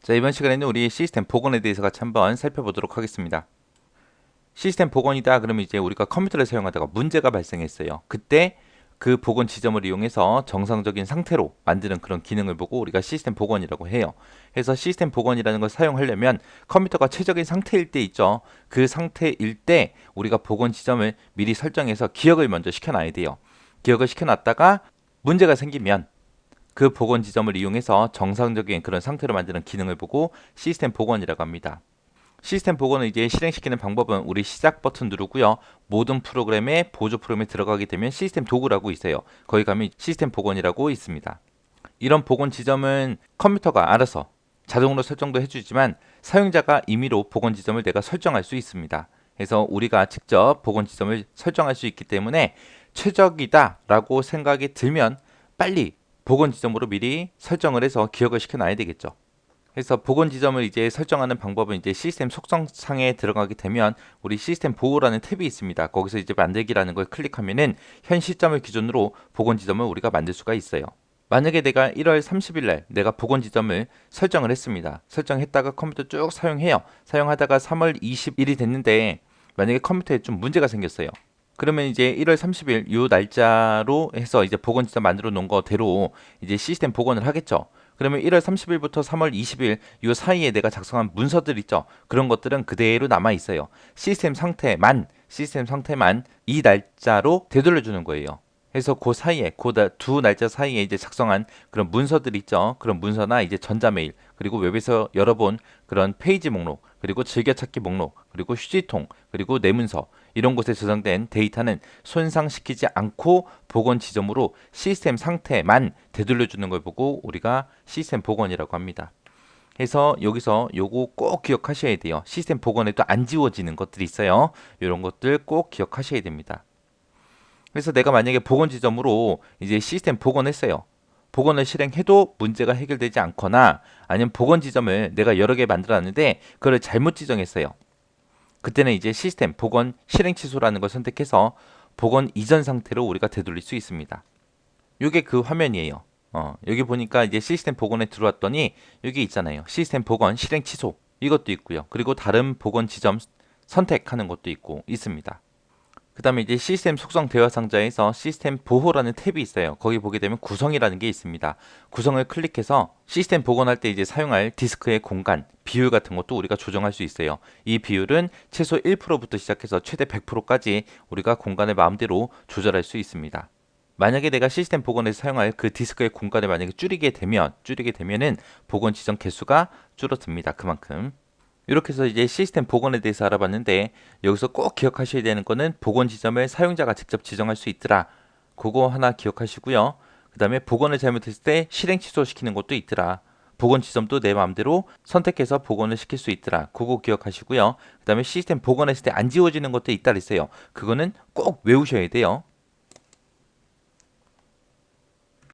자, 이번 시간에는 우리 시스템 복원에 대해서 같이 한번 살펴보도록 하겠습니다. 시스템 복원이다 그러면 이제 우리가 컴퓨터를 사용하다가 문제가 발생했어요. 그때 그 복원 지점을 이용해서 정상적인 상태로 만드는 그런 기능을 보고 우리가 시스템 복원이라고 해요. 그래서 시스템 복원이라는 걸 사용하려면 컴퓨터가 최적인 상태일 때 있죠. 그 상태일 때 우리가 복원 지점을 미리 설정해서 기억을 먼저 시켜놔야 돼요. 기억을 시켜놨다가 문제가 생기면 그 복원 지점을 이용해서 정상적인 그런 상태로 만드는 기능을 보고 시스템 복원이라고 합니다. 시스템 복원을 이제 실행시키는 방법은 우리 시작 버튼 누르고요. 모든 프로그램의 보조 프로그램에 들어가게 되면 시스템 도구라고 있어요. 거기 가면 시스템 복원이라고 있습니다. 이런 복원 지점은 컴퓨터가 알아서 자동으로 설정도 해주지만 사용자가 임의로 복원 지점을 내가 설정할 수 있습니다. 그래서 우리가 직접 복원 지점을 설정할 수 있기 때문에 최적이다라고 생각이 들면 빨리 복원 지점으로 미리 설정을 해서 기억을 시켜놔야 되겠죠. 그래서 복원 지점을 이제 설정하는 방법은 이제 시스템 속성창에 들어가게 되면 우리 시스템 보호라는 탭이 있습니다. 거기서 이제 만들기라는 걸 클릭하면은 현 시점을 기준으로 복원 지점을 우리가 만들 수가 있어요. 만약에 내가 1월 30일 날 내가 복원 지점을 설정을 했습니다. 설정했다가 컴퓨터 쭉 사용해요. 사용하다가 3월 20일이 됐는데 만약에 컴퓨터에 좀 문제가 생겼어요. 그러면 이제 1월 30일 요 날짜로 해서 이제 복원 지점 만들어 놓은 거대로 이제 시스템 복원을 하겠죠. 그러면 1월 30일부터 3월 20일 요 사이에 내가 작성한 문서들 있죠. 그런 것들은 그대로 남아 있어요. 시스템 상태만 이 날짜로 되돌려 주는 거예요. 그래서 그 사이에 그 두 날짜 사이에 이제 작성한 그런 문서들 있죠. 그런 문서나 이제 전자메일 그리고 웹에서 열어본 그런 페이지 목록 그리고 즐겨찾기 목록 그리고 휴지통 그리고 내 문서 이런 곳에 저장된 데이터는 손상시키지 않고 복원 지점으로 시스템 상태만 되돌려주는 걸 보고 우리가 시스템 복원이라고 합니다. 그래서 여기서 요거 꼭 기억하셔야 돼요. 시스템 복원에도 안 지워지는 것들이 있어요. 이런 것들 꼭 기억하셔야 됩니다. 그래서 내가 만약에 복원 지점으로 이제 시스템 복원했어요. 복원을 실행해도 문제가 해결되지 않거나 아니면 복원 지점을 내가 여러 개 만들어놨는데 그걸 잘못 지정했어요. 그때는 이제 시스템 복원 실행 취소라는 걸 선택해서 복원 이전 상태로 우리가 되돌릴 수 있습니다. 이게 그 화면이에요. 여기 보니까 이제 시스템 복원에 들어왔더니 여기 있잖아요. 시스템 복원 실행 취소 이것도 있고요. 그리고 다른 복원 지점 선택하는 것도 있고 있습니다. 그 다음에 이제 시스템 속성 대화 상자에서 시스템 보호라는 탭이 있어요. 거기 보게 되면 구성이라는 게 있습니다. 구성을 클릭해서 시스템 복원할 때 이제 사용할 디스크의 공간, 비율 같은 것도 우리가 조정할 수 있어요. 이 비율은 최소 1%부터 시작해서 최대 100%까지 우리가 공간을 마음대로 조절할 수 있습니다. 만약에 내가 시스템 복원에서 사용할 그 디스크의 공간을 만약에 줄이게 되면은 복원 지점 개수가 줄어듭니다. 그만큼. 이렇게 해서 이제 시스템 복원에 대해서 알아봤는데 여기서 꼭 기억하셔야 되는 거는 복원 지점을 사용자가 직접 지정할 수 있더라. 그거 하나 기억하시고요. 그 다음에 복원을 잘못했을 때 실행 취소시키는 것도 있더라. 복원 지점도 내 마음대로 선택해서 복원을 시킬 수 있더라. 그거 기억하시고요. 그 다음에 시스템 복원했을 때 안 지워지는 것도 있다 그랬어요. 그거는 꼭 외우셔야 돼요.